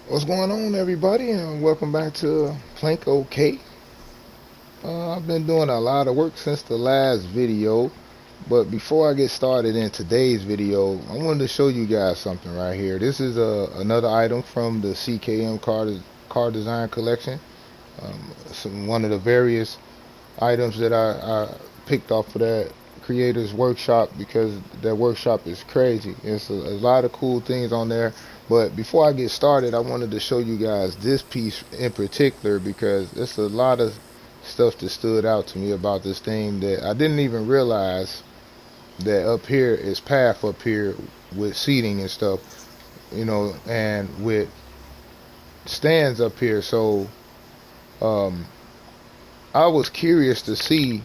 What's going on, everybody, and welcome back to Planco Cay. I've been doing a lot of work since the last video, but before I get started in today's video, I wanted to show you guys something right here. This is another item from the CKM car design collection. One of the various items that I picked off of that creator's workshop because that workshop is crazy. It's a lot of cool things on there. But before I get started, I wanted to show you guys this piece in particular because there's a lot of stuff that stood out to me about this thing that I didn't even realize that up here is path up here with seating and stuff, and with stands up here. So um, I was curious to see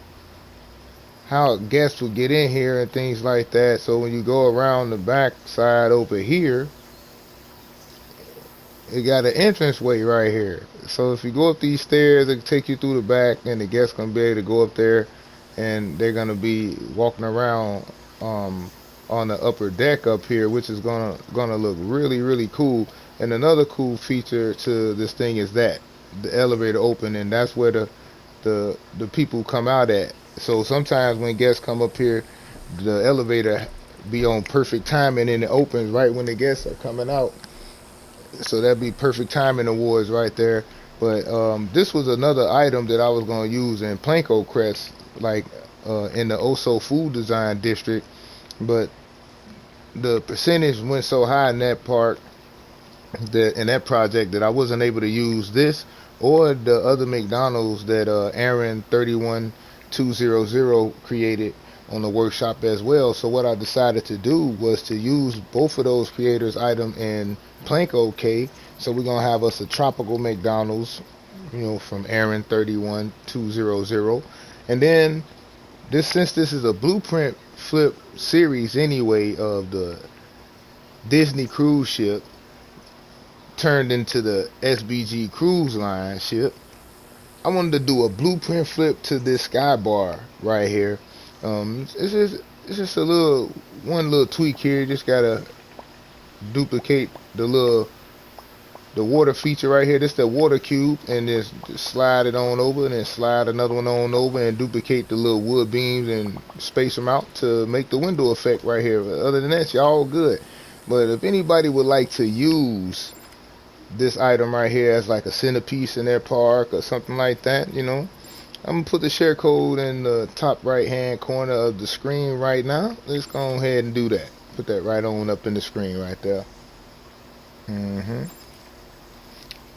how guests would get in here and things like that. So when you go around the back side over here, it got an entrance way right here. So if you go up these stairs, it take you through the back, and the guests gonna be able to go up there, and they're gonna be walking around um, on the upper deck up here, which is gonna look really cool. And another cool feature to this thing is that the elevator open, and that's where the people come out at. So sometimes when guests come up here, the elevator be on perfect timing and it opens right when the guests are coming out. So that'd be perfect timing awards right there. But this was another item that I was going to use in Planco Crest, like in the Oso Food Design District. But the percentage went so high in that part, that in that project, that I wasn't able to use this or the other McDonald's that Aaron 31200 created on the workshop as well. So what I decided to do was to use both of those creators' item in Planco Cay. So we're gonna have us a tropical McDonald's, from Aaron 31200, and then since this is a blueprint flip series anyway of the Disney cruise ship turned into the SBG cruise line ship, I wanted to do a blueprint flip to this sky bar right here. It's just a one little tweak here. Just gotta duplicate the water feature right here. This is the water cube, and just slide it on over, and then slide another one on over, and duplicate the little wood beams and space them out to make the window effect right here. But other than that, y'all good. But if anybody would like to use this item right here as like a centerpiece in their park or something like that, I'm gonna put the share code in the top right hand corner of the screen right now. Let's go ahead and do that. Put that right on up in the screen right there. hmm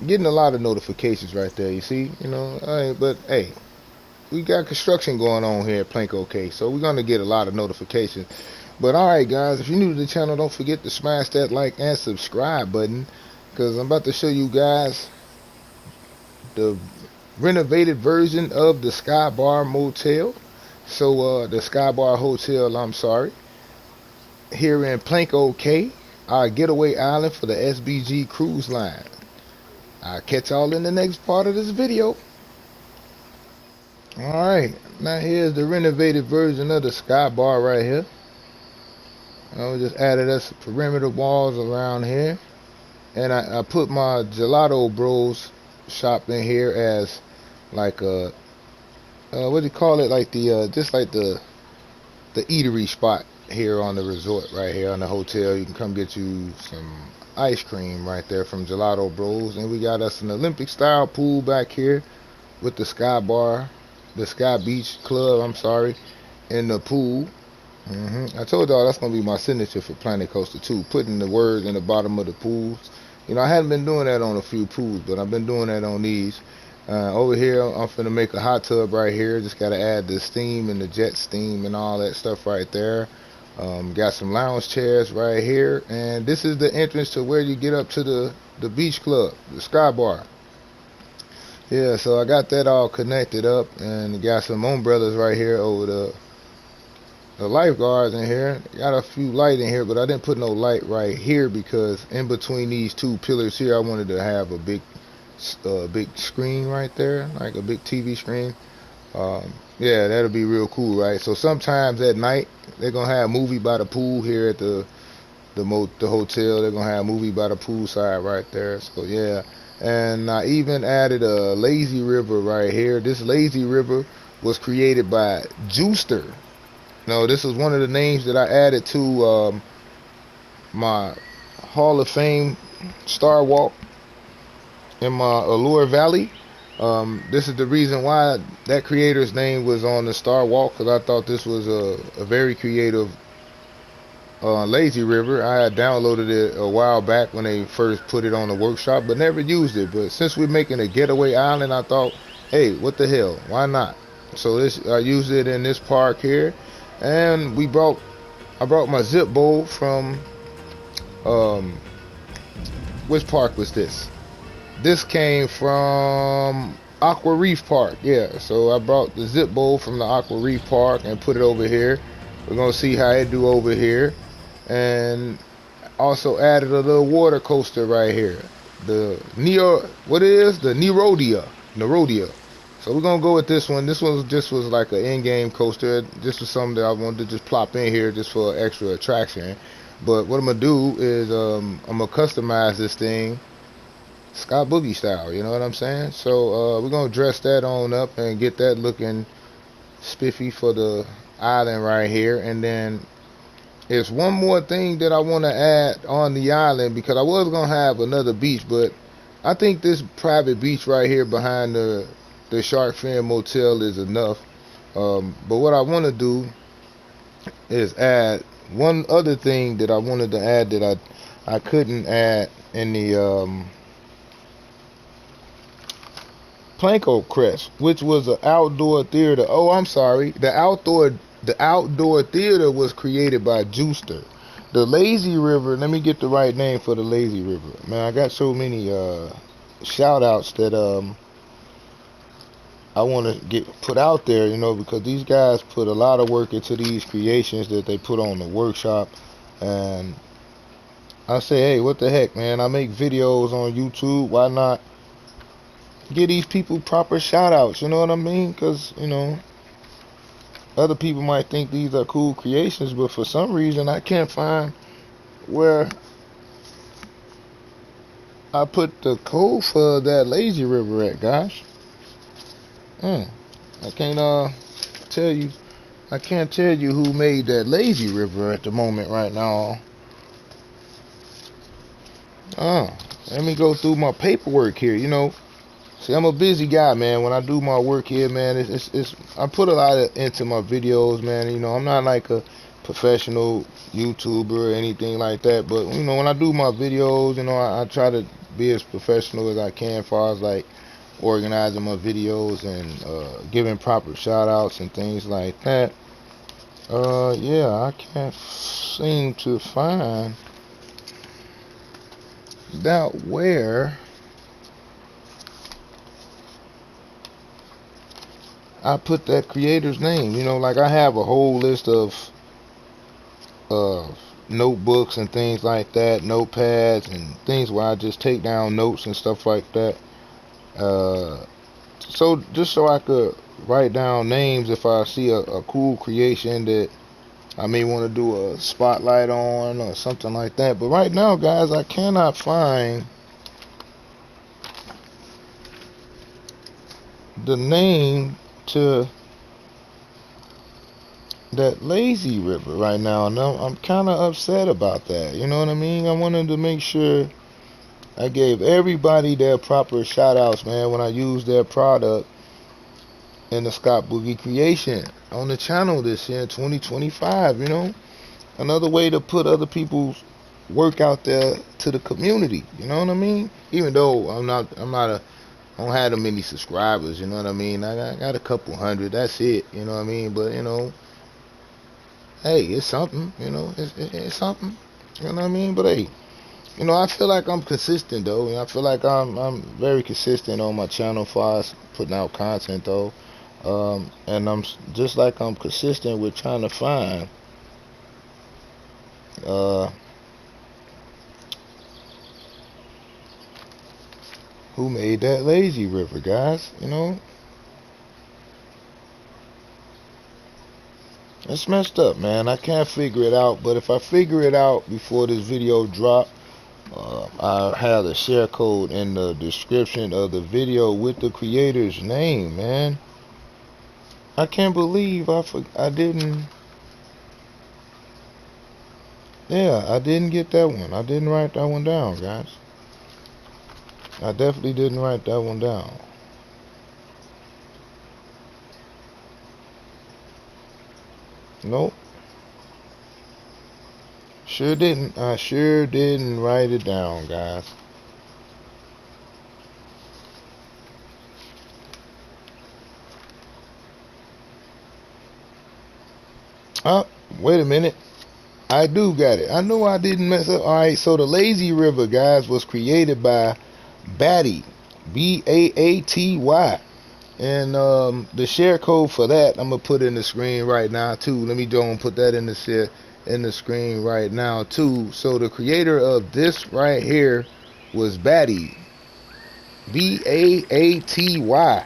Getting a lot of notifications right there. You see, but hey, we got construction going on here at Planco Cay, so we're gonna get a lot of notifications. But all right, guys, if you're new to the channel, don't forget to smash that like and subscribe button, because I'm about to show you guys the renovated version of the Sky Bar Motel. So the Sky Bar Hotel, I'm sorry, here in Planco Cay, our getaway island for the SBG cruise line. I'll catch y'all in the next part of this video. Alright, now here's the renovated version of the Sky Bar right here. I just added us perimeter walls around here. And I put my Gelato Bros shop in here as like a what do you call it, like the just like the eatery spot here on the resort right here on the hotel. You can come get you some ice cream right there from Gelato Bros. And we got us an Olympic style pool back here with the Sky Bar, the Sky Beach Club, I'm sorry, in the pool. I told y'all that's gonna be my signature for Planet Coaster 2, putting the words in the bottom of the pools. I hadn't been doing that on a few pools, but I've been doing that on these. Over here, I'm finna make a hot tub right here. Just gotta add the steam and the jet steam and all that stuff right there. Got some lounge chairs right here, and this is the entrance to where you get up to the beach club, the Sky Bar. Yeah, so I got that all connected up, and got some umbrellas right here over the lifeguards in here. Got a few light in here, but I didn't put no light right here because in between these two pillars here, I wanted to have a big screen right there, like a big TV screen. Yeah, that'll be real cool, right? So sometimes at night they're gonna have a movie by the pool here at the the hotel. They're gonna have a movie by the poolside right there. So yeah, and I even added a lazy river right here. This lazy river was created by Juicter. No, this is one of the names that I added to my Hall of Fame Star Walk in my Allure Valley. This is the reason why that creator's name was on the Star Walk, because I thought this was a very creative lazy river. I had downloaded it a while back when they first put it on the workshop, but never used it. But since we're making a getaway island, I thought, hey, what the hell? Why not? So this I used it in this park here, and I brought my zip bowl from um, which park was this? This came from Aqua Reef Park. Yeah, so I brought the zip bowl from the Aqua Reef Park and put it over here. We're gonna see how it do over here, and also added a little water coaster right here. The what it is? The Nerodia. So we're gonna go with this one. This one just was like an in-game coaster. This was something that I wanted to just plop in here just for extra attraction. But what I'm gonna do is I'm gonna customize this thing Scott Boogie style. You know what I'm saying? So we're gonna dress that on up and get that looking spiffy for the island right here, and then there's one more thing that I want to add on the island, because I was gonna have another beach, but I think this private beach right here behind the Shark Fin Motel is enough. But what I want to do is add one other thing that I wanted to add that I couldn't add in the Planco Crest, which was an outdoor theater. Oh, I'm sorry. The outdoor theater was created by Juicter. The lazy river, let me get the right name for the lazy river. Man, I got so many shout outs that I want to get put out there, because these guys put a lot of work into these creations that they put on the workshop. And I say, hey, what the heck, man? I make videos on YouTube. Why not give these people proper shout outs? You know what I mean? Because, other people might think these are cool creations, but for some reason I can't find where I put the code for that lazy river at, gosh. I can't tell you. I can't tell you who made that lazy river at the moment right now. Let me go through my paperwork here. See, I'm a busy guy, man. When I do my work here, man, it's I put a lot into my videos, man. I'm not like a professional YouTuber or anything like that, but when I do my videos, I try to be as professional as I can, as far as like organizing my videos and giving proper shout outs and things like that. Yeah, I can't seem to find out where I put that creator's name. Like I have a whole list of uh, notebooks and things like that, notepads and things where I just take down notes and stuff like that. So just so I could write down names if I see a cool creation that I may want to do a spotlight on or something like that. But right now, guys, I cannot find the name to that lazy river right now, and I'm kind of upset about that. You know what I mean? I wanted to make sure I gave everybody their proper shout outs, man, when I use their product in the Scott Boogie creation on the channel this year in 2025. Another way to put other people's work out there to the community. You know what I mean? Even though I don't have that many subscribers. You know what I mean? I got a couple hundred. That's it. You know what I mean? But hey, it's something. It's something. You know what I mean? But hey, I feel like I'm consistent though. And I feel like I'm very consistent on my channel as far as putting out content though. And I'm just like I'm consistent with trying to find who made that lazy river, guys. It's messed up, man. I can't figure it out, but if I figure it out before this video drop, I have the share code in the description of the video with the creator's name, man. I can't believe I didn't. Yeah, I didn't get that one. I didn't write that one down, guys. I definitely didn't write that one down. Nope. Sure didn't. I sure didn't write it down, guys. Oh, wait a minute. I do got it. I know I didn't mess up. Alright, so the lazy river, guys, was created by Batty. Baaty. And the share code for that I'm gonna put in the screen right now too. Let me go and put that in the screen right now too. So the creator of this right here was Batty. Baaty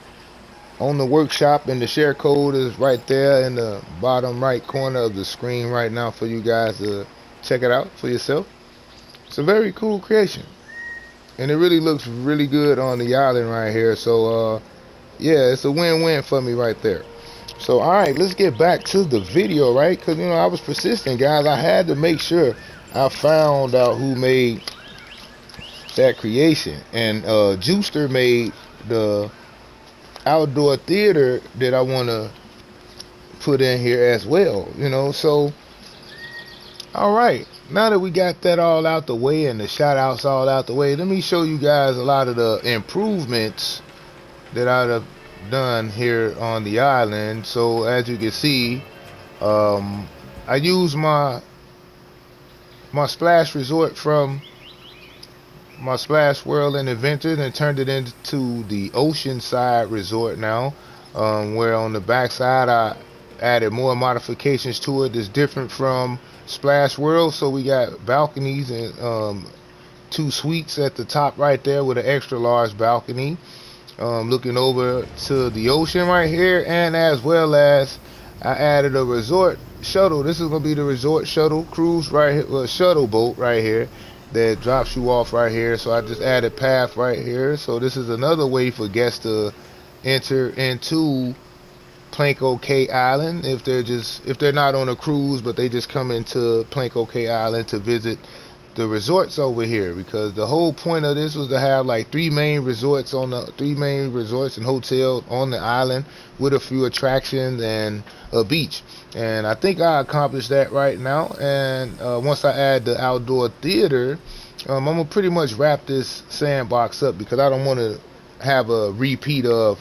on the workshop, and the share code is right there in the bottom right corner of the screen right now for you guys to check it out for yourself. It's a very cool creation, and it really looks really good on the island right here. So yeah, it's a win-win for me right there. So alright, let's get back to the video, right? Because I was persistent, guys. I had to make sure I found out who made that creation, and Juicter made the outdoor theater that I want to put in here as well, so all right, now that we got that all out the way and the shout outs all out the way, let me show you guys a lot of the improvements that I've done here on the island. So as you can see, I use my splash resort from my Splash World and Adventure and turned it into the Oceanside Resort now, where on the backside I added more modifications to it that's different from Splash World. So we got balconies and 2 suites at the top right there with an extra large balcony, looking over to the ocean right here, and as well as I added a resort shuttle. This is going to be the resort shuttle cruise right here, shuttle boat right here that drops you off right here. So I just added path right here. So this is another way for guests to enter into Planco Cay Island if they're not on a cruise, but they just come into Planco Cay Island to visit the resorts over here, because the whole point of this was to have like 3 main resorts and hotels on the island with a few attractions and a beach. And I think I accomplished that right now. And once I add the outdoor theater, I'm gonna pretty much wrap this sandbox up, because I don't want to have a repeat of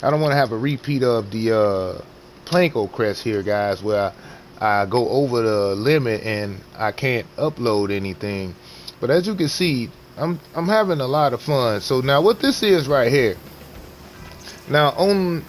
the Planco crest here, guys, where I go over the limit and I can't upload anything. But as you can see, I'm having a lot of fun. So now what this is right here, now on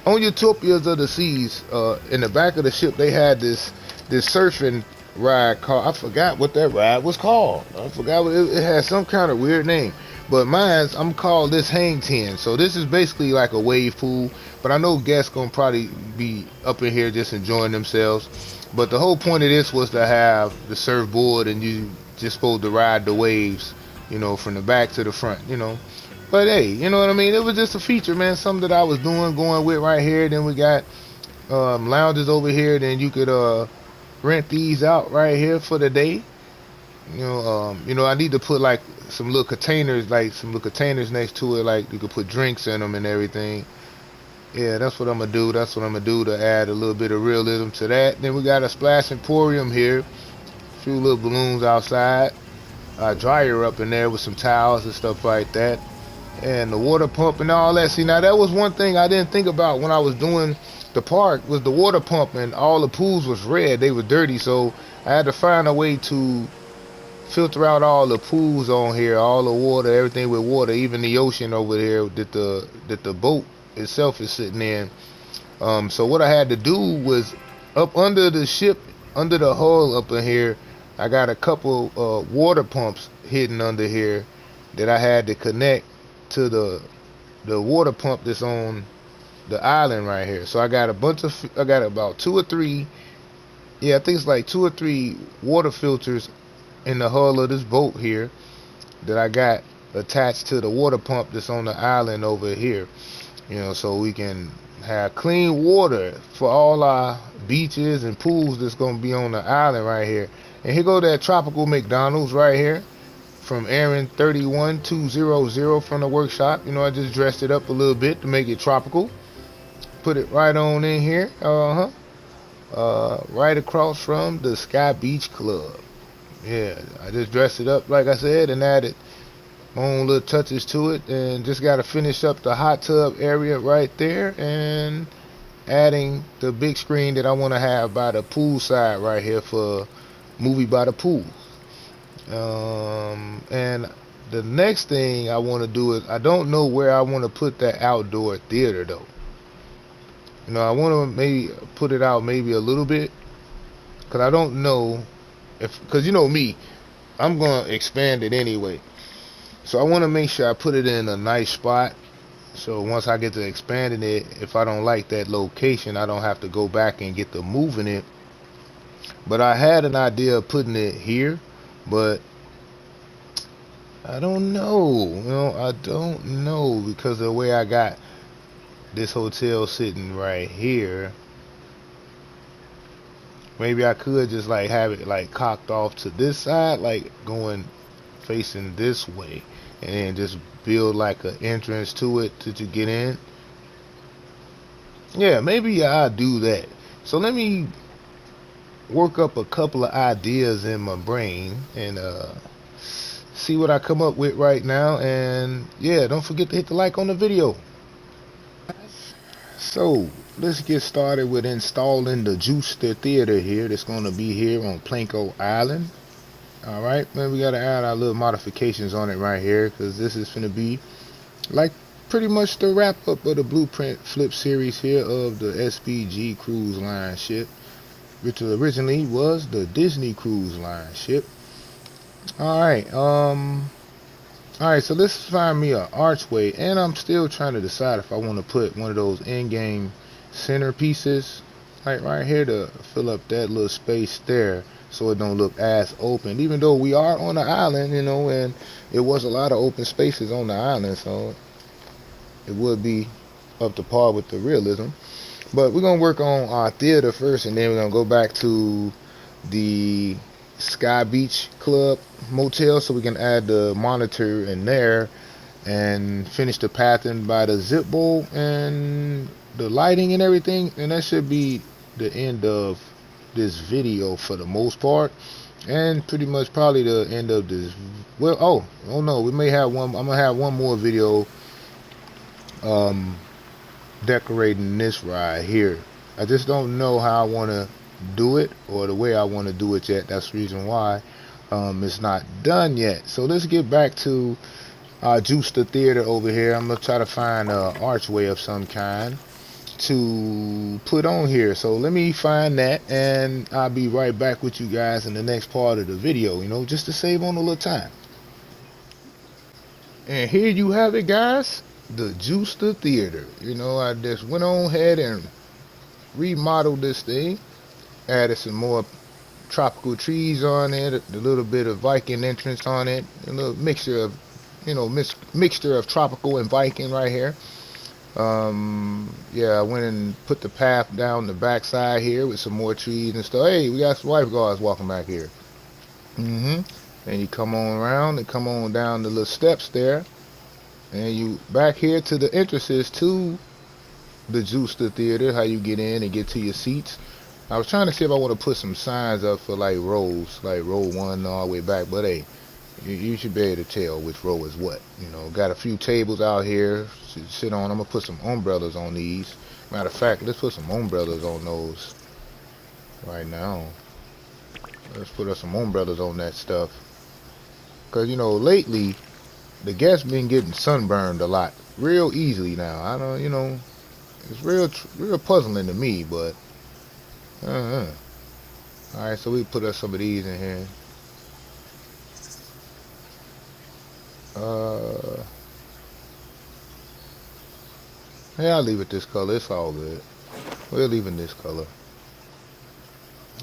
Utopias of the Seas, in the back of the ship they had this surfing ride called, I forgot what that ride was called. I forgot it had some kind of weird name. But I'm called this hang 10. So this is basically like a wave pool, but I know guests gonna probably be up in here just enjoying themselves. But the whole point of this was to have the surfboard, and you just supposed to ride the waves, from the back to the front, But hey, you know what I mean? It was just a feature, man. Something that I was going with right here. Then we got lounges over here. Then you could rent these out right here for the day. I need to put like some little containers next to it, like you could put drinks in them and everything. Yeah, that's what I'm gonna do. That's what I'm gonna do to add a little bit of realism to that. Then we got a splash emporium here, a few little balloons outside, a dryer up in there with some towels and stuff like that, and the water pump and all that. See, now that was one thing I didn't think about when I was doing the park, was the water pump, and all the pools was red, they were dirty, so I had to find a way to filter out all the pools on here, all the water, everything with water, even the ocean over there that the boat itself is sitting in. So what I had to do was, up under the ship, under the hull up in here, I got a couple water pumps hidden under here that I had to connect to the water pump that's on the island right here. So I got a bunch of, I got about two or three, yeah, I think it's like two or three water filters in the hull of this boat here that I got attached to the water pump that's on the island over here. So we can have clean water for all our beaches and pools that's gonna be on the island right here. And here go that tropical McDonald's right here from Aaron 31200 from the workshop. I just dressed it up a little bit to make it tropical. Put it right on in here. Right across from the Sky Beach Club. Yeah, I just dressed it up like I said and added my own little touches to it, and just got to finish up the hot tub area right there, and adding the big screen that I want to have by the pool side right here for movie by the pool. And the next thing I want to do is, I don't know where I want to put that outdoor theater though. I want to maybe put it out maybe a little bit, because I don't know if, because me, I'm going to expand it anyway. So I want to make sure I put it in a nice spot. So once I get to expanding it, if I don't like that location, I don't have to go back and get to moving it. But I had an idea of putting it here, but I don't know. I don't know, because of the way I got this hotel sitting right here. Maybe I could just like have it like cocked off to this side, like going facing this way, and then just build like an entrance to it to get in. Yeah, maybe I'll do that. So let me work up a couple of ideas in my brain and see what I come up with right now. And yeah, don't forget to hit the like on the video. So let's get started with installing the Juicter theater here that's going to be here on Planco Island. Alright, man, we got to add our little modifications on it right here, because this is going to be like pretty much the wrap up of the blueprint flip series here of the SPG cruise line ship, which originally was the Disney cruise line ship. Alright, so let's find me an archway, and I'm still trying to decide if I want to put one of those in-game center pieces like right here to fill up that little space there, so it don't look as open, even though we are on the island, and it was a lot of open spaces on the island, so it would be up to par with the realism. But we're gonna work on our theater first, and then we're gonna go back to the Sky Beach Club motel so we can add the monitor in there and finish the pathing by the zip bowl and the lighting and everything, and that should be the end of this video for the most part, and pretty much probably the end of this. Well, oh no, we may have one. I'm gonna have one more video decorating this ride here. I just don't know how I want to do it, or the way I want to do it yet. That's the reason why it's not done yet. So let's get back to our Juicter theater over here. I'm gonna try to find an archway of some kind to put on here. So let me find that, and I'll be right back with you guys in the next part of the video, just to save on a little time. And here you have it, guys, the Juicter theater. I just went on ahead and remodeled this thing, added some more tropical trees on it, a little bit of Viking entrance on it, a little mixture of mixture of tropical and Viking right here. Yeah, I went and put the path down the backside here with some more trees and stuff. Hey, we got some lifeguards walking back here. And you come on around and come on down the little steps there, and you back here to the entrances to the Juicter theater, how you get in and get to your seats. I was trying to see if I want to put some signs up for like rows, like row 1 all the way back, but hey, you should be able to tell which row is what. Got a few tables out here to sit on. I'm gonna put some umbrellas on these. Matter of fact, let's put some umbrellas on those right now. Let's put up some umbrellas on that stuff, because lately the guests been getting sunburned a lot real easily now. I don't, it's real puzzling to me, but alright, so we put up some of these in here. Yeah, I'll leave it this color. It's all good. We're leaving this color.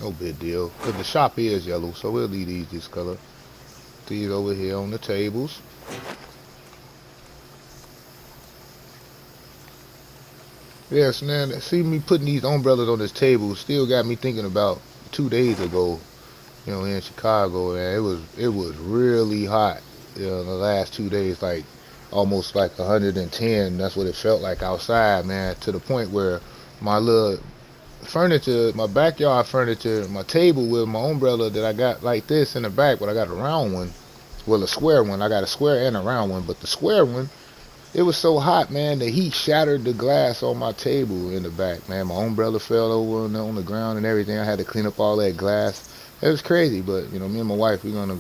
No big deal. Because the shop is yellow, so we'll leave these this color. These over here on the tables. Yes, man. See me putting these umbrellas on this table still got me thinking about 2 days ago. You know, in Chicago, man, it was really hot. You know, the last 2 days, like almost like 110. That's what it felt like outside, man. To the point where my little furniture, my backyard furniture, my table with my umbrella that I got like this in the back, but I got a round one. Well, a square one. I got a square and a round one, but the square one, it was so hot, man. The heat shattered the glass on my table in the back, man. My umbrella fell over on the ground and everything. I had to clean up all that glass. It was crazy, but you know, me and my wife, we're gonna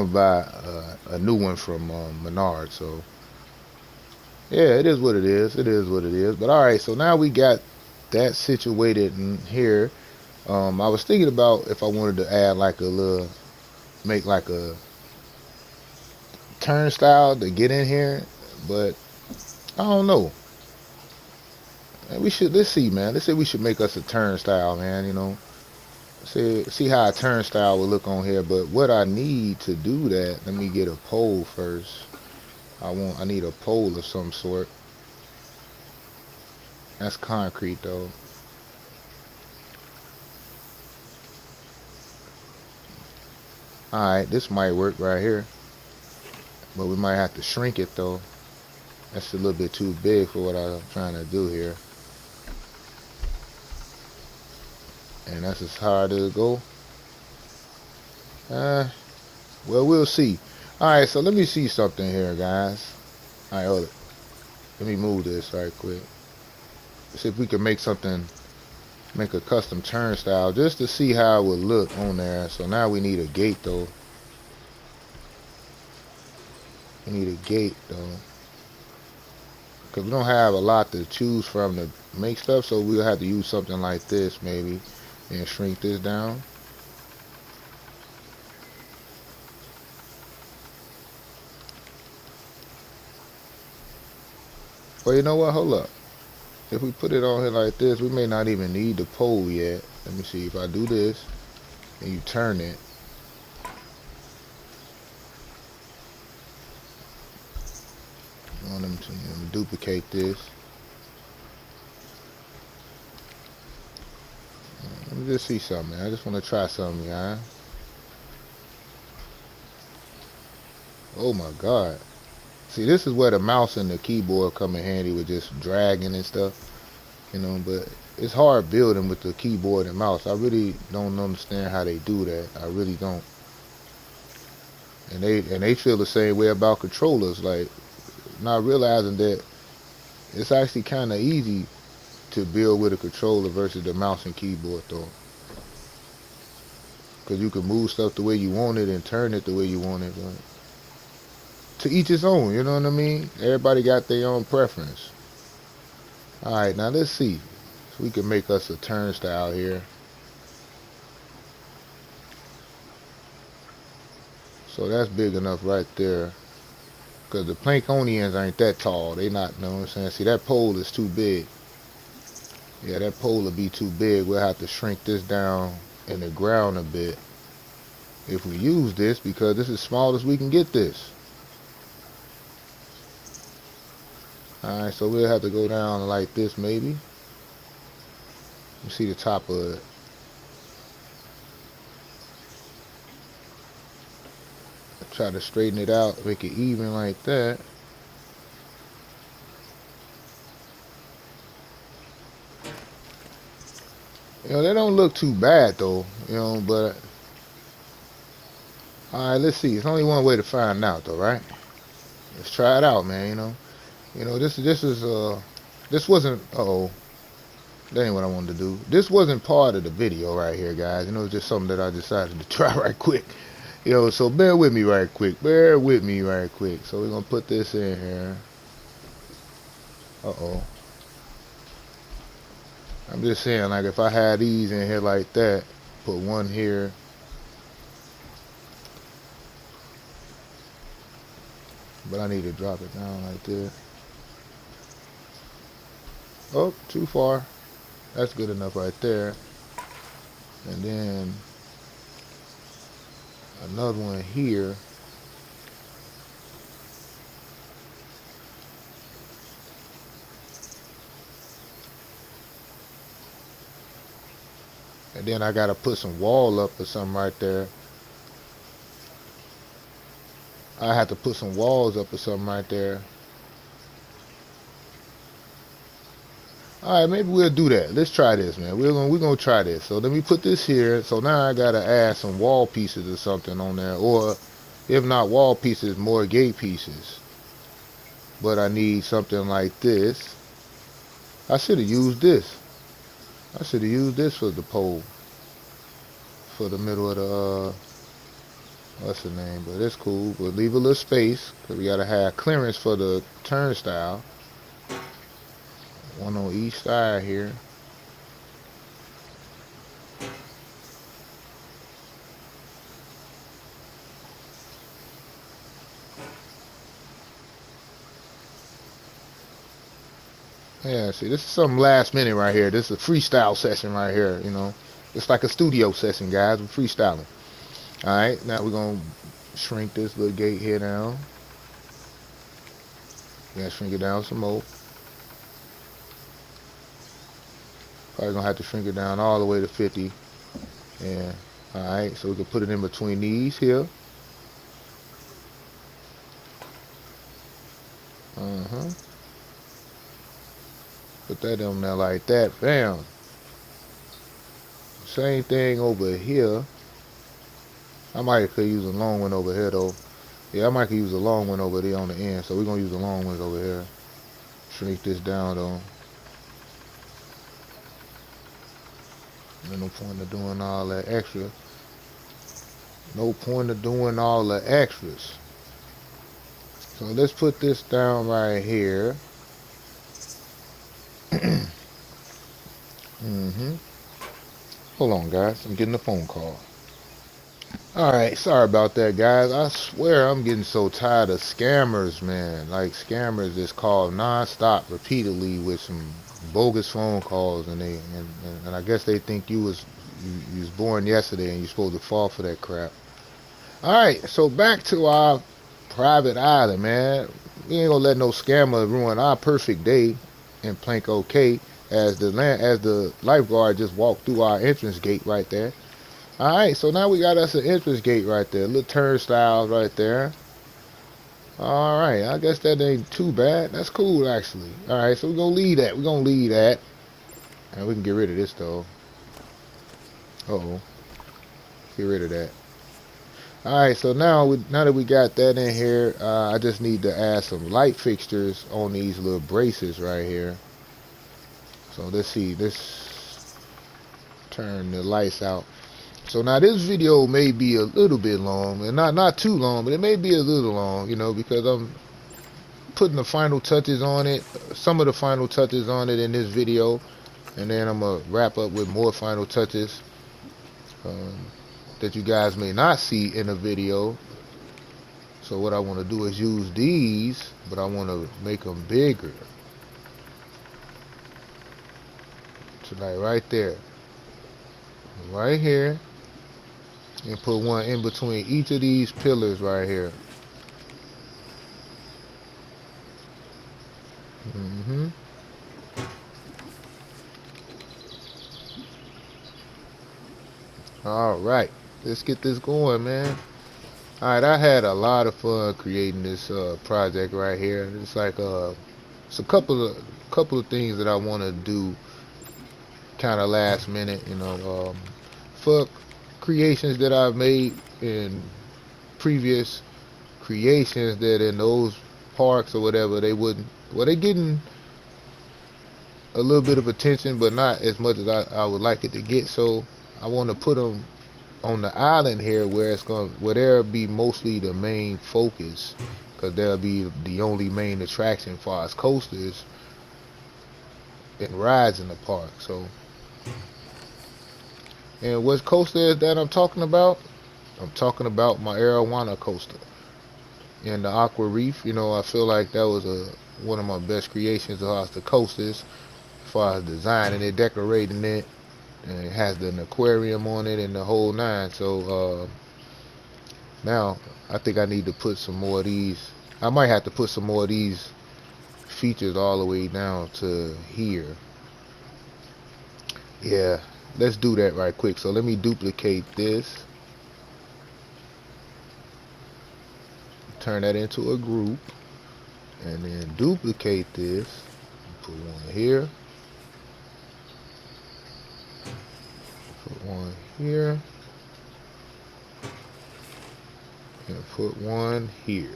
buy a new one from Menard. So yeah, it is what it is. It is what it is. But all right, so now we got that situated in here. I was thinking about if I wanted to add like a little, make like a turnstile to get in here, but I don't know. Let's see, man. Let's say we should make us a turnstile, man. You know, see how a turnstile will look on here. But what I need to do that, let me get a pole first. I need a pole of some sort. That's concrete though. Alright, this might work right here. But we might have to shrink it though. That's a little bit too big for what I'm trying to do here. And that's as hard as it go. Well, we'll see. Alright, so let me see something here, guys. Alright, hold it. Let me move this right quick. See if we can make something, make a custom turnstile just to see how it would look on there. So now we need a gate though. We need a gate though. Because we don't have a lot to choose from to make stuff, so we'll have to use something like this maybe and shrink this down. Well, you know what? Hold up. If we put it on here like this, we may not even need the pole yet. Let me see. If I do this and you turn it, I want them to duplicate this. Let me just see something, man. I just want to try something, guys. Oh my God. See, this is where the mouse and the keyboard come in handy with just dragging and stuff, you know, but it's hard building with the keyboard and mouse. I really don't understand how they do that. I really don't. And they feel the same way about controllers, like not realizing that it's actually kind of easy to build with a controller versus the mouse and keyboard though. Because you can move stuff the way you want it and turn it the way you want it. But to each his own, you know what I mean? Everybody got their own preference. Alright, now let's see. So we can make us a turnstile here. So that's big enough right there. Because the Planconians ain't that tall. They not, you know what I'm saying? See, that pole is too big. Yeah, that pole will be too big. We'll have to shrink this down in the ground a bit if we use this, because this is as small as we can get this. Alright, so we'll have to go down like this maybe. You see the top of it. Try to straighten it out, make it even like that. You know, they don't look too bad though, you know, but alright, let's see. It's only one way to find out though, right? Let's try it out, man, you know. You know, this wasn't, uh-oh. That ain't what I wanted to do. This wasn't part of the video right here, guys. You know, it's just something that I decided to try right quick. You know, so bear with me right quick. Bear with me right quick. So we're going to put this in here. Uh-oh. I'm just saying, like, if I had these in here like that, put one here. But I need to drop it down like this. Oh, too far. That's good enough right there. And then another one here. And then I gotta put some wall up or something right there. I have to put some walls up or something right there. All right, maybe we'll do that. Let's try this, man. We're gonna try this. So let me put this here. So now I gotta add some wall pieces or something on there, or if not wall pieces, more gate pieces. But I need something like this. I should have used this. I should have used this for the pole, for the middle of the what's the name? But it's cool. But leave a little space because we gotta have clearance for the turnstile. One on each side here. Yeah, see, this is something last minute right here. This is a freestyle session right here, you know. It's like a studio session, guys. We're freestyling. Alright, now we're going to shrink this little gate here down. We're going to shrink it down some more. Probably going to have to shrink it down all the way to 50. Yeah, alright, so we can put it in between these here. Put that in there like that. Bam. Same thing over here. I might could use a long one over here though. Yeah, I might could use a long one over there on the end. So we're gonna use the long ones over here. Shrink this down though. There's no point of doing all that extra. No point of doing all the extras. So let's put this down right here. Hold on, guys. I'm getting a phone call. Alright, sorry about that, guys. I swear I'm getting so tired of scammers, man. Like, scammers just call non-stop repeatedly with some bogus phone calls, and I guess they think you was born yesterday and you're supposed to fall for that crap. Alright, so back to our private island, man. We ain't gonna let no scammer ruin our perfect day in Planco Cay as the lifeguard just walked through our entrance gate right there. Alright, so now we got us an entrance gate right there. Little turnstiles right there. Alright, I guess that ain't too bad. That's cool, actually. Alright, so we're going to leave that. We're going to leave that. And we can get rid of this, though. Uh-oh. Get rid of that. Alright, so now that we got that in here, I just need to add some light fixtures on these little braces right here. So let's see. Let's turn the lights out. So now this video may be a little bit long, and not too long, but it may be a little long, you know, because I'm putting the final touches on it, some of the final touches on it in this video, and then I'm gonna wrap up with more final touches that you guys may not see in the video. So what I want to do is use these, but I want to make them bigger. So like right there, right here. And put one in between each of these pillars right here. Alright, let's get this going, man. Alright, I had a lot of fun creating this project right here. It's like it's a couple of things that I want to do kind of last minute, you know, for creations that I've made in previous creations that in those parks or whatever they wouldn't, well, they getting a little bit of attention, but not as much as I would like it to get. So I want to put them on the island here where there'll be mostly the main focus, because they'll be the only main attraction as far as coasters and rides in the park. So, and what coaster is that I'm talking about? I'm talking about my arowana coaster and the aqua reef. You know, I feel like that was one of my best creations of the coasters. far as designing it, decorating it, and it has an aquarium on it and the whole nine. So now I think I need to put some more of these. I might have to put some more of these features all the way down to here. Yeah, let's do that right quick. So let me duplicate this, turn that into a group, and then duplicate this, put one here, put one here, and put one here.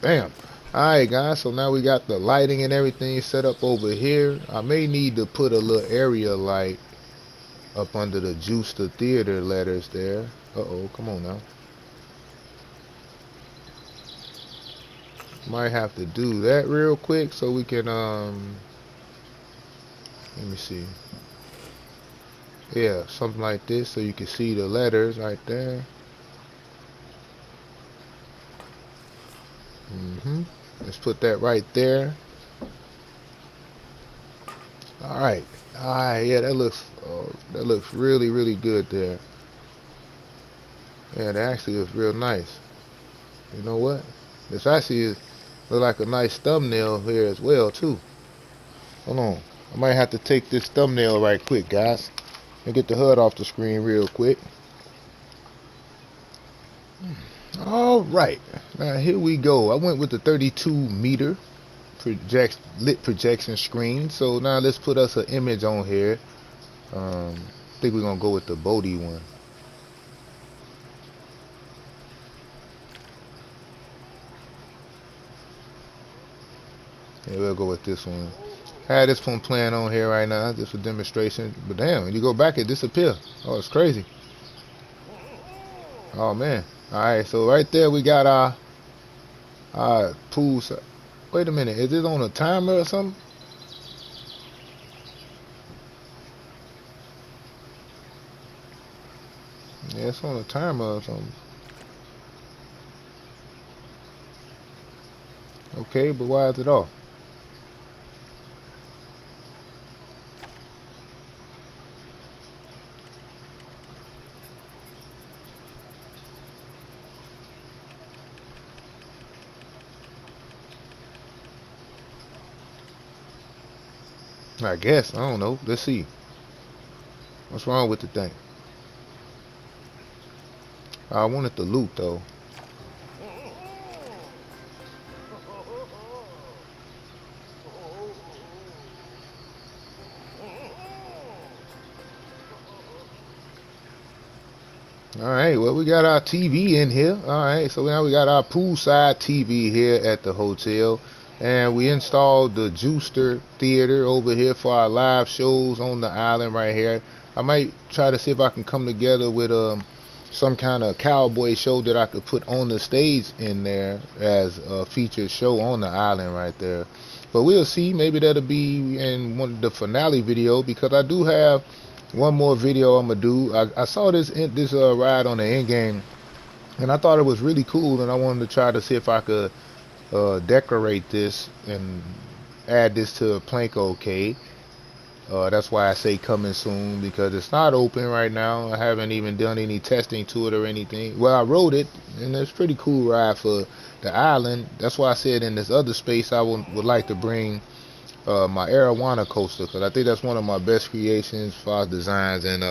Bam. Alright guys, so now we got the lighting and everything set up over here. I may need to put a little area light up under the Juicter Theater letters there. Uh-oh, come on now. Might have to do that real quick so we can, let me see. Yeah, something like this so you can see the letters right there. Let's put that right there. Alright. Alright, yeah, that looks really, really good there. Yeah, that actually looks real nice. You know what? This actually look like a nice thumbnail here as well too. Hold on. I might have to take this thumbnail right quick, guys. And get the HUD off the screen real quick. Alright. Now here we go. I went with the 32-meter lit projection screen. So now let's put us an image on here. I think we're gonna go with the Bodhi one. Yeah, we'll go with this one. I had this one playing on here right now, just for demonstration. But damn, when you go back, it disappears. Oh, it's crazy. Oh man. Alright, so right there we got our pool. Wait a minute, is it on a timer or something? Yeah, it's on a timer or something. Okay, but why is it off? I guess, I don't know. Let's see. What's wrong with the thing? I wanted the loot though. Alright, well we got our TV in here. Alright, so now we got our poolside TV here at the hotel. And we installed the Juicter Theater over here for our live shows on the island right here. I might try to see if I can come together with some kind of cowboy show that I could put on the stage in there as a featured show on the island right there. But we'll see. Maybe that'll be in one of the finale video, because I do have one more video I'm gonna do. I saw this ride on the end game, and I thought it was really cool, and I wanted to try to see if I could decorate this and add this to Planco Cay. That's why I say coming soon, because it's not open right now. I haven't even done any testing to it or anything. Well, I rode it, and it's a pretty cool ride for the island. That's why I said in this other space I would like to bring my arowana coaster, because I think that's one of my best creations as far as designs, and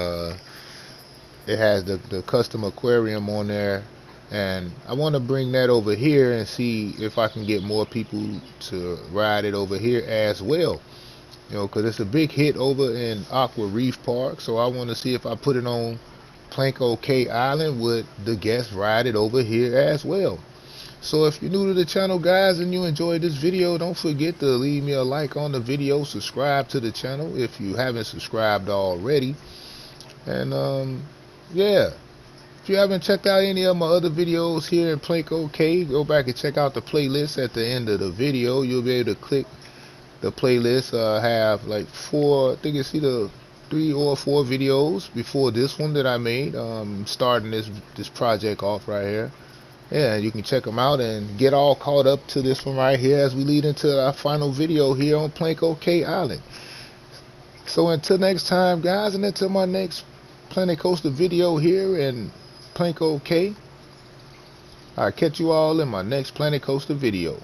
it has the custom aquarium on there. And I want to bring that over here and see if I can get more people to ride it over here as well. You know, because it's a big hit over in Aqua Reef Park. So I want to see if I put it on Planco Cay Island, would the guests ride it over here as well. So if you're new to the channel, guys, and you enjoyed this video, don't forget to leave me a like on the video. Subscribe to the channel if you haven't subscribed already. And yeah. If you haven't checked out any of my other videos here in Planco Cay, go back and check out the playlist at the end of the video. You'll be able to click the playlist. Have like I think it's either 3 or 4 videos before this one that I made. Starting this project off right here. Yeah, you can check them out and get all caught up to this one right here as we lead into our final video here on Planco Cay Island. So until next time, guys, and until my next Planet Coaster video here in Planco Cay, I'll catch you all in my next Planet Coaster video.